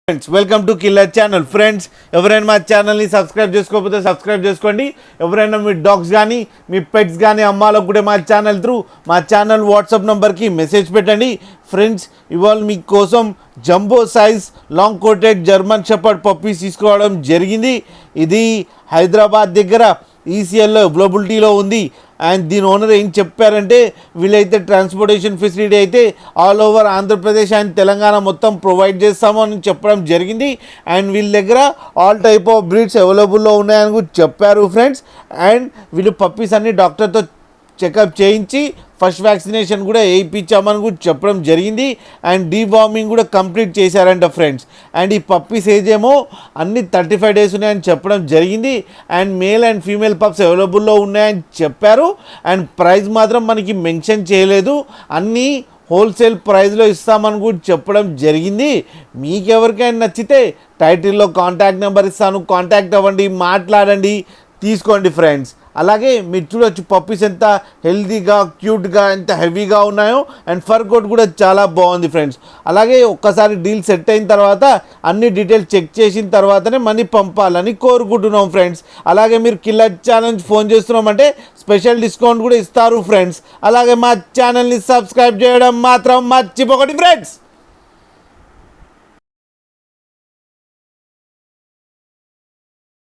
Friends welcome to killer channel. Friends ఎవరైనా మా ఛానల్ని సబ్స్క్రైబ్ చేసుకోకపోతే సబ్స్క్రైబ్ చేసుకోండి. ఎవరైనా మీ డాగ్స్ కానీ మీ పెట్స్ కానీ అమ్మాలకు కూడా మా ఛానల్ వాట్సాప్ నెంబర్కి మెసేజ్ పెట్టండి. ఫ్రెండ్స్ ఇవాళ మీకోసం jumbo size long coated German shepherd puppies తీసుకోవడం జరిగింది. ఇది హైదరాబాద్ దగ్గర ఈసీఎల్లో అవైలబిలిటీలో ఉంది. అండ్ దీని ఓనర్ ఏం చెప్పారంటే వీళ్ళైతే ట్రాన్స్పోర్టేషన్ ఫెసిలిటీ అయితే all over Andhra Pradesh and Telangana మొత్తం ప్రొవైడ్ చేస్తామని చెప్పడం జరిగింది. అండ్ వీళ్ళ దగ్గర ఆల్ టైప్ ఆఫ్ బ్రీడ్స్ అవైలబుల్లో ఉన్నాయని కూడా చెప్పారు ఫ్రెండ్స్. అండ్ వీళ్ళు పప్పీస్ అన్ని డాక్టర్తో చెకప్ చేయించి ఫస్ట్ వ్యాక్సినేషన్ కూడా వేయించామని కూడా చెప్పడం జరిగింది. అండ్ డీవార్మింగ్ కూడా కంప్లీట్ చేశారంట ఫ్రెండ్స్. అండ్ ఈ పప్పీస్ ఏజ్ ఏమో అన్ని 35 డేస్ ఉన్నాయని చెప్పడం జరిగింది. And male and female pups అవైలబుల్లో ఉన్నాయని చెప్పారు. అండ్ ప్రైస్ మాత్రం మనకి మెన్షన్ చేయలేదు, అన్నీ హోల్సేల్ ప్రైస్లో ఇస్తామని కూడా చెప్పడం జరిగింది. మీకు ఎవరికైనా నచ్చితే టైటిల్లో కాంటాక్ట్ నెంబర్ ఇస్తాను, కాంటాక్ట్ అవ్వండి, మాట్లాడండి, తీసుకోండి ఫ్రెండ్స్. అలాగే మీరు చూడొచ్చు పప్పీస్ ఎంత హెల్తీగా క్యూట్గా ఎంత హెవీగా ఉన్నాయో. అండ్ ఫర్ కోట్ కూడా చాలా బాగుంది ఫ్రెండ్స్. అలాగే ఒక్కసారి డీల్ సెట్ అయిన తర్వాత అన్ని డీటెయిల్స్ చెక్ చేసిన తర్వాతనే మనీ పంపాలని కోరుకుంటున్నాం ఫ్రెండ్స్. అలాగే మీరు కిల్లర్ ఛానల్ ఫోన్ చేస్తున్నామంటే స్పెషల్ డిస్కౌంట్ కూడా ఇస్తారు ఫ్రెండ్స్. అలాగే మా ఛానల్ని సబ్స్క్రైబ్ చేయడం మాత్రం మర్చిపోకండి ఫ్రెండ్స్.